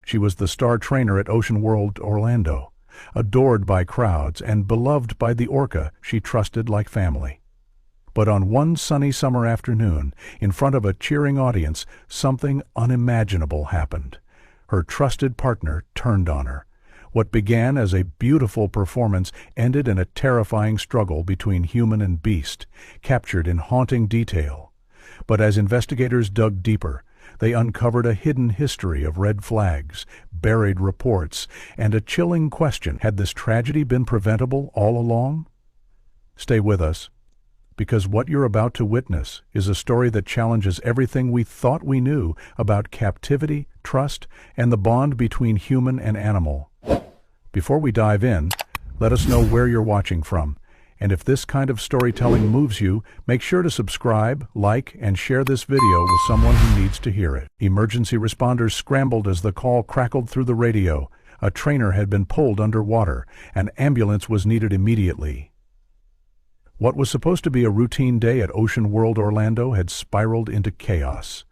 She was the star trainer at OceanWorld Orlando, adored by crowds and beloved by the Orca she trusted like family. But on one sunny summer afternoon, in front of a cheering audience, something unimaginable happened. Her trusted partner turned on her. What began as a beautiful performance ended in a terrifying struggle between human and beast, captured in haunting detail. But as investigators dug deeper, they uncovered a hidden history of red flags, buried reports, and a chilling question: had this tragedy been preventable all along? Stay with us, because what you're about to witness is a story that challenges everything we thought we knew about captivity, trust, and the bond between human and animal. Before we dive in, let us know where you're watching from. And if this kind of storytelling moves you, make sure to subscribe, like, and share this video with someone who needs to hear it. Emergency responders scrambled as the call crackled through the radio. A trainer had been pulled underwater. An ambulance was needed immediately. What was supposed to be a routine day at OceanWorld Orlando had spiraled into chaos.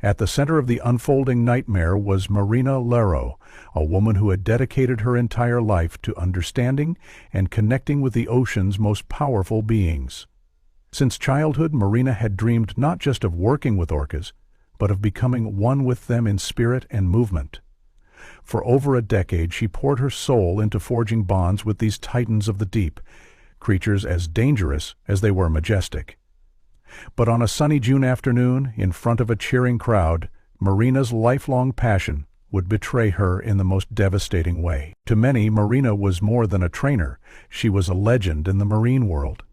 At the center of the unfolding nightmare was Marina Lysaro, a woman who had dedicated her entire life to understanding and connecting with the ocean's most powerful beings. Since childhood, Marina had dreamed not just of working with orcas, but of becoming one with them in spirit and movement. For over a decade, she poured her soul into forging bonds with these titans of the deep, creatures as dangerous as they were majestic. But on a sunny June afternoon, in front of a cheering crowd, Marina's lifelong passion would betray her in the most devastating way. To many, Marina was more than a trainer. She was a legend in the marine world.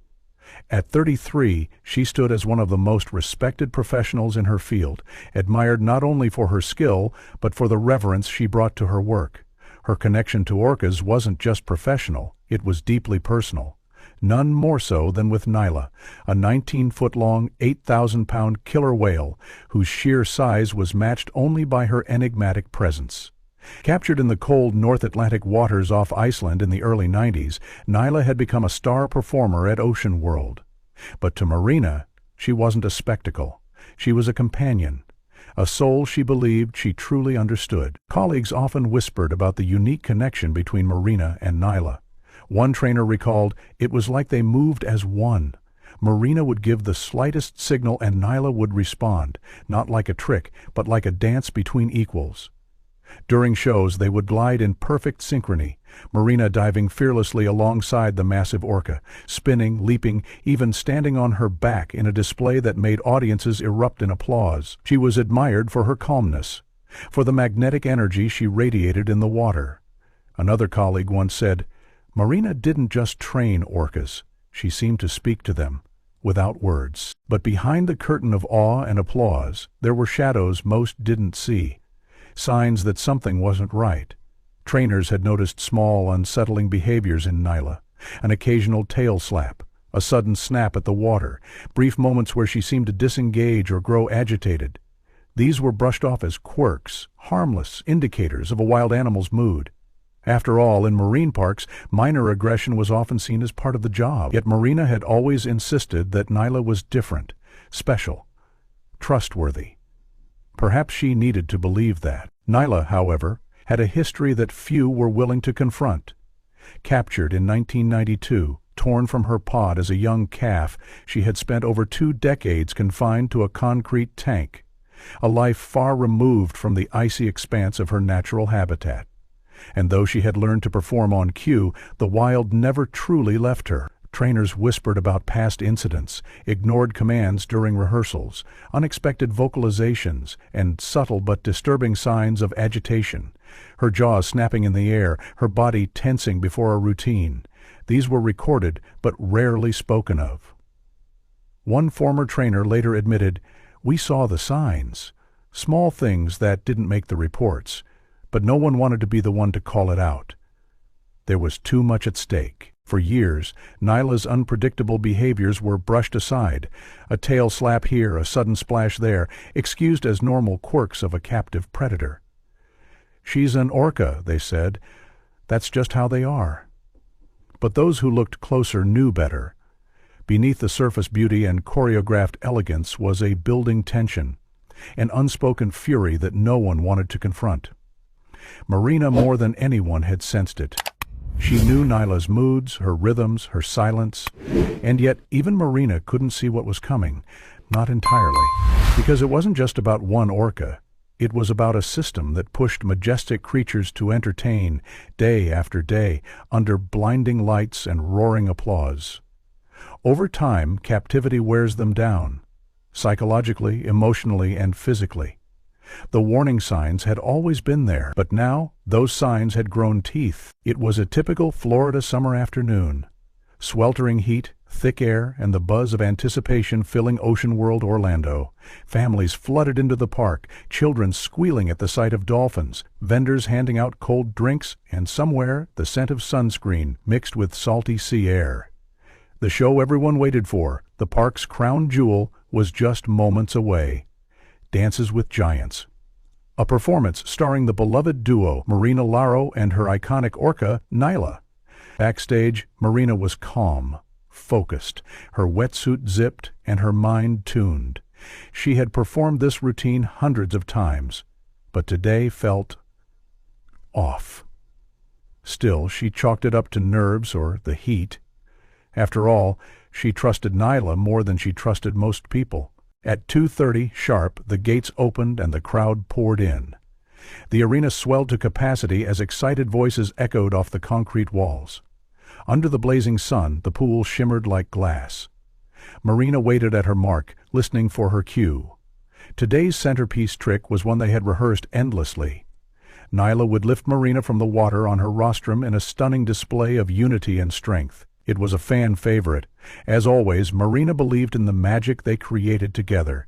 At 33, she stood as one of the most respected professionals in her field, admired not only for her skill, but for the reverence she brought to her work. Her connection to orcas wasn't just professional, it was deeply personal. None more so than with Nyla, a 19-foot-long, 8,000-pound killer whale whose sheer size was matched only by her enigmatic presence. Captured in the cold North Atlantic waters off Iceland in the early 90s, Nyla had become a star performer at OceanWorld. But to Marina, she wasn't a spectacle. She was a companion, a soul she believed she truly understood. Colleagues often whispered about the unique connection between Marina and Nyla. One trainer recalled, "It was like they moved as one." Marina would give the slightest signal and Nyla would respond, not like a trick, but like a dance between equals. During shows, they would glide in perfect synchrony, Marina diving fearlessly alongside the massive orca, spinning, leaping, even standing on her back in a display that made audiences erupt in applause. She was admired for her calmness, for the magnetic energy she radiated in the water. Another colleague once said, "Marina didn't just train orcas, she seemed to speak to them, without words." But behind the curtain of awe and applause, there were shadows most didn't see, signs that something wasn't right. Trainers had noticed small, unsettling behaviors in Nyla, an occasional tail slap, a sudden snap at the water, brief moments where she seemed to disengage or grow agitated. These were brushed off as quirks, harmless indicators of a wild animal's mood. After all, in marine parks, minor aggression was often seen as part of the job. Yet Marina had always insisted that Nyla was different, special, trustworthy. Perhaps she needed to believe that. Nyla, however, had a history that few were willing to confront. Captured in 1992, torn from her pod as a young calf, she had spent over 2 decades confined to a concrete tank, a life far removed from the icy expanse of her natural habitat. And though she had learned to perform on cue, the wild never truly left her. Trainers whispered about past incidents, ignored commands during rehearsals, unexpected vocalizations, and subtle but disturbing signs of agitation. Her jaws snapping in the air, her body tensing before a routine. These were recorded but rarely spoken of. One former trainer later admitted, "We saw the signs, small things that didn't make the reports, but no one wanted to be the one to call it out." There was too much at stake. For years, Nyla's unpredictable behaviors were brushed aside, a tail slap here, a sudden splash there, excused as normal quirks of a captive predator. "She's an orca," they said. "That's just how they are." But those who looked closer knew better. Beneath the surface beauty and choreographed elegance was a building tension, an unspoken fury that no one wanted to confront. Marina, more than anyone, had sensed it. She knew Nyla's moods, her rhythms, her silence, and yet even Marina couldn't see what was coming. Not entirely. Because it wasn't just about one orca. It was about a system that pushed majestic creatures to entertain, day after day, under blinding lights and roaring applause. Over time, captivity wears them down, psychologically, emotionally, and physically. The warning signs had always been there, but now those signs had grown teeth. It was a typical Florida summer afternoon. Sweltering heat, thick air, and the buzz of anticipation filling OceanWorld Orlando. Families flooded into the park, children squealing at the sight of dolphins, vendors handing out cold drinks, and somewhere the scent of sunscreen mixed with salty sea air. The show everyone waited for, the park's crown jewel, was just moments away. Dances with Giants. A performance starring the beloved duo Marina Lysaro and her iconic orca, Nyla. Backstage, Marina was calm, focused, her wetsuit zipped and her mind tuned. She had performed this routine hundreds of times, but today felt off. Still, she chalked it up to nerves or the heat. After all, she trusted Nyla more than she trusted most people. At 2:30 sharp, the gates opened and the crowd poured in. The arena swelled to capacity as excited voices echoed off the concrete walls. Under the blazing sun, the pool shimmered like glass. Marina waited at her mark, listening for her cue. Today's centerpiece trick was one they had rehearsed endlessly. Nyla would lift Marina from the water on her rostrum in a stunning display of unity and strength. It was a fan favorite. As always, Marina believed in the magic they created together.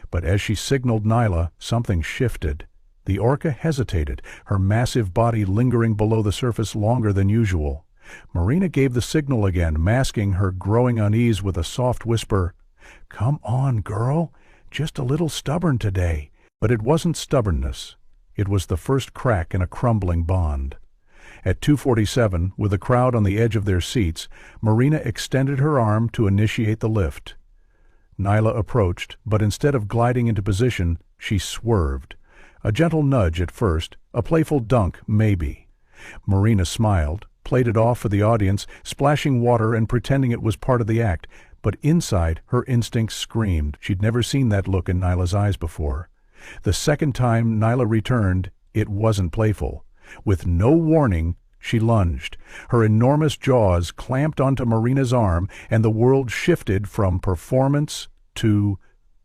But as she signaled Nyla, something shifted. The orca hesitated, her massive body lingering below the surface longer than usual. Marina gave the signal again, masking her growing unease with a soft whisper, "Come on, girl. Just a little stubborn today." But it wasn't stubbornness. It was the first crack in a crumbling bond. At 2:47, with the crowd on the edge of their seats, Marina extended her arm to initiate the lift. Nyla approached, but instead of gliding into position, she swerved. A gentle nudge at first, a playful dunk, maybe. Marina smiled, played it off for the audience, splashing water and pretending it was part of the act, but inside her instincts screamed. She'd never seen that look in Nyla's eyes before. The second time Nyla returned, it wasn't playful. With no warning, she lunged. Her enormous jaws clamped onto Marina's arm, and the world shifted from performance to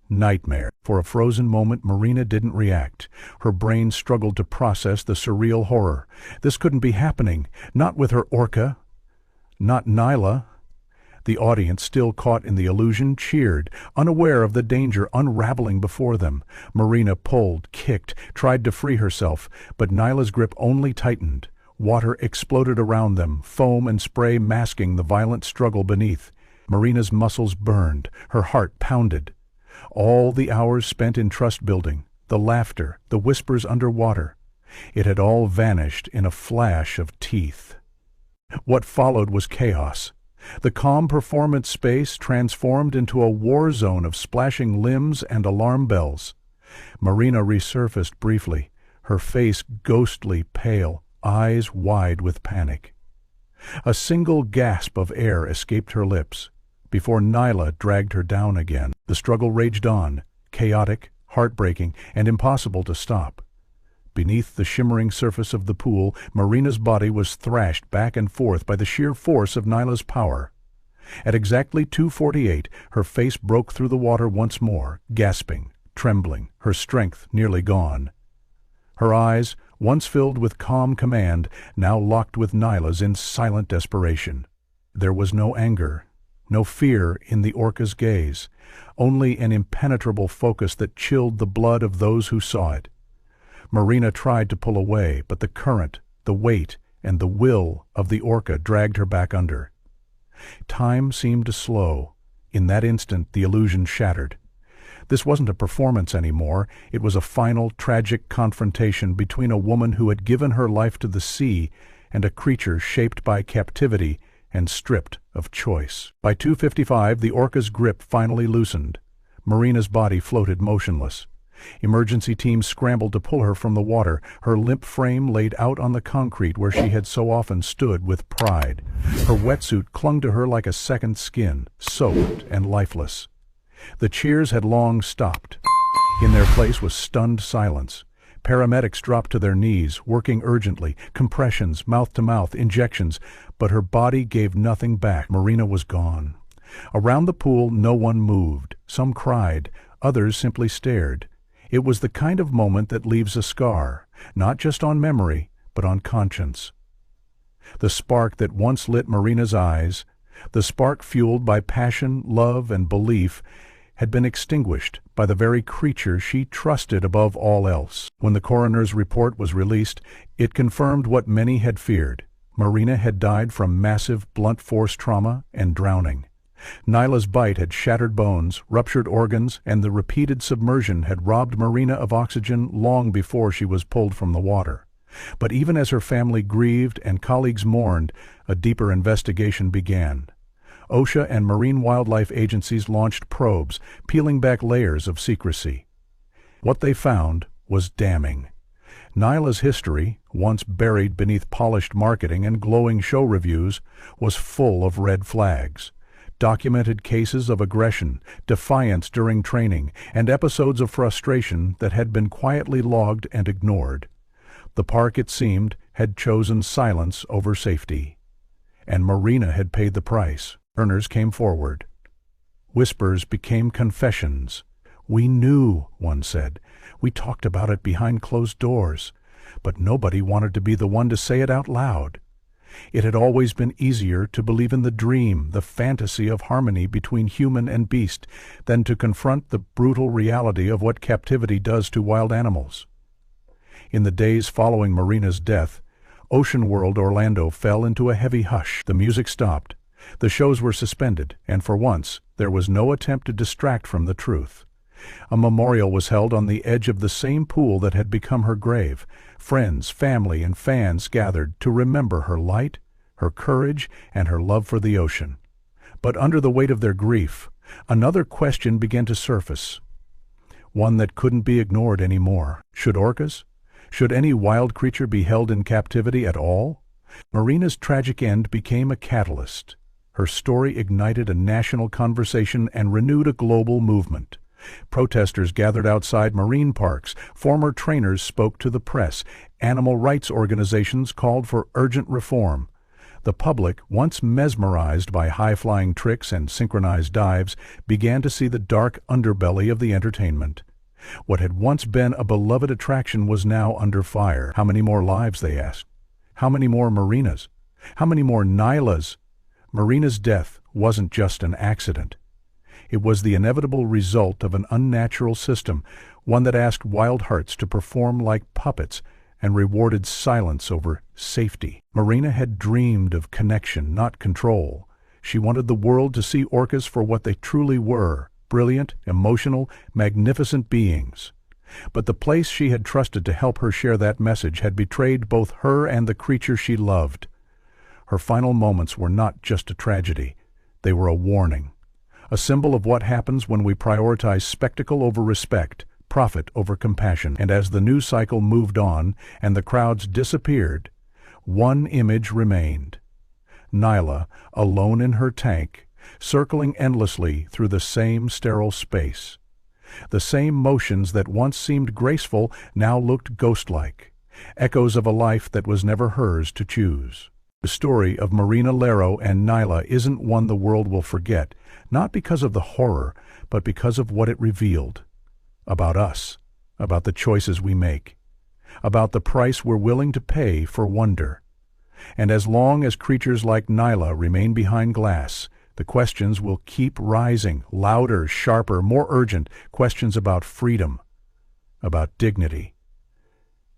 nightmare. For a frozen moment, Marina didn't react. Her brain struggled to process the surreal horror. This couldn't be happening. Not with her orca. Not Nyla. The audience, still caught in the illusion, cheered, unaware of the danger unraveling before them. Marina pulled, kicked, tried to free herself, but Nyla's grip only tightened. Water exploded around them, foam and spray masking the violent struggle beneath. Marina's muscles burned, her heart pounded. All the hours spent in trust building, the laughter, the whispers underwater, it had all vanished in a flash of teeth. What followed was chaos. The calm performance space transformed into a war zone of splashing limbs and alarm bells. Marina resurfaced briefly, her face ghostly pale, eyes wide with panic. A single gasp of air escaped her lips, before Nyla dragged her down again. The struggle raged on, chaotic, heartbreaking, and impossible to stop. Beneath the shimmering surface of the pool, Marina's body was thrashed back and forth by the sheer force of Nyla's power. At exactly 2:48, her face broke through the water once more, gasping, trembling, her strength nearly gone. Her eyes, once filled with calm command, now locked with Nyla's in silent desperation. There was no anger, no fear in the orca's gaze, only an impenetrable focus that chilled the blood of those who saw it. Marina tried to pull away, but the current, the weight, and the will of the orca dragged her back under. Time seemed to slow. In that instant, the illusion shattered. This wasn't a performance anymore. It was a final, tragic confrontation between a woman who had given her life to the sea and a creature shaped by captivity and stripped of choice. By 2:55, the orca's grip finally loosened. Marina's body floated motionless. Emergency teams scrambled to pull her from the water, her limp frame laid out on the concrete where she had so often stood with pride. Her wetsuit clung to her like a second skin, soaked and lifeless. The cheers had long stopped. In their place was stunned silence. Paramedics dropped to their knees, working urgently, compressions, mouth-to-mouth, injections, but her body gave nothing back. Marina was gone. Around the pool no one moved. Some cried, others simply stared. It was the kind of moment that leaves a scar, not just on memory, but on conscience. The spark that once lit Marina's eyes, the spark fueled by passion, love, and belief, had been extinguished by the very creature she trusted above all else. When the coroner's report was released, it confirmed what many had feared. Marina had died from massive blunt force trauma and drowning. Nyla's bite had shattered bones, ruptured organs, and the repeated submersion had robbed Marina of oxygen long before she was pulled from the water. But even as her family grieved and colleagues mourned, a deeper investigation began. OSHA and marine wildlife agencies launched probes, peeling back layers of secrecy. What they found was damning. Nyla's history, once buried beneath polished marketing and glowing show reviews, was full of red flags. Documented cases of aggression, defiance during training, and episodes of frustration that had been quietly logged and ignored. The park, it seemed, had chosen silence over safety. And Marina had paid the price. Earners came forward. Whispers became confessions. "We knew," one said. "We talked about it behind closed doors." But nobody wanted to be the one to say it out loud. It had always been easier to believe in the dream, the fantasy of harmony between human and beast, than to confront the brutal reality of what captivity does to wild animals. In the days following Marina's death, OceanWorld Orlando fell into a heavy hush. The music stopped. The shows were suspended, and for once, there was no attempt to distract from the truth. A memorial was held on the edge of the same pool that had become her grave. Friends, family, and fans gathered to remember her light, her courage, and her love for the ocean. But under the weight of their grief, another question began to surface. One that couldn't be ignored anymore. Should orcas? Should any wild creature be held in captivity at all? Marina's tragic end became a catalyst. Her story ignited a national conversation and renewed a global movement. Protesters gathered outside marine parks, former trainers spoke to the press, animal rights organizations called for urgent reform. The public, once mesmerized by high-flying tricks and synchronized dives, began to see the dark underbelly of the entertainment. What had once been a beloved attraction was now under fire. How many more lives, they asked? How many more Marinas? How many more Nylas? Marina's death wasn't just an accident. It was the inevitable result of an unnatural system, one that asked wild hearts to perform like puppets and rewarded silence over safety. Marina had dreamed of connection, not control. She wanted the world to see orcas for what they truly were, brilliant, emotional, magnificent beings. But the place she had trusted to help her share that message had betrayed both her and the creature she loved. Her final moments were not just a tragedy. They were a warning. A symbol of what happens when we prioritize spectacle over respect, profit over compassion. And as the news cycle moved on and the crowds disappeared, one image remained. Nyla, alone in her tank, circling endlessly through the same sterile space. The same motions that once seemed graceful now looked ghost-like, echoes of a life that was never hers to choose. The story of Marina Lysaro and Nyla isn't one the world will forget, not because of the horror, but because of what it revealed. About us, about the choices we make, about the price we're willing to pay for wonder. And as long as creatures like Nyla remain behind glass, the questions will keep rising, louder, sharper, more urgent, questions about freedom, about dignity,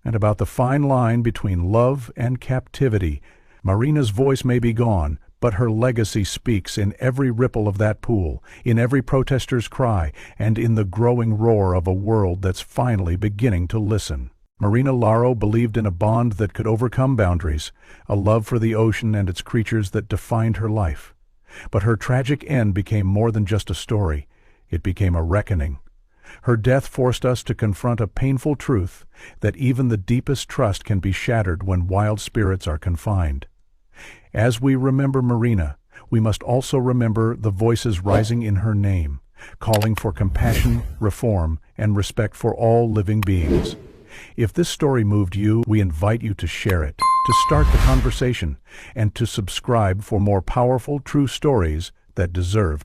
and about the fine line between love and captivity. Marina's voice may be gone, but her legacy speaks in every ripple of that pool, in every protester's cry, and in the growing roar of a world that's finally beginning to listen. Marina Lysaro believed in a bond that could overcome boundaries, a love for the ocean and its creatures that defined her life. But her tragic end became more than just a story. It became a reckoning. Her death forced us to confront a painful truth that even the deepest trust can be shattered when wild spirits are confined. As we remember Marina, we must also remember the voices rising in her name, calling for compassion, reform, and respect for all living beings. If this story moved you, we invite you to share it, to start the conversation, and to subscribe for more powerful, true stories that deserve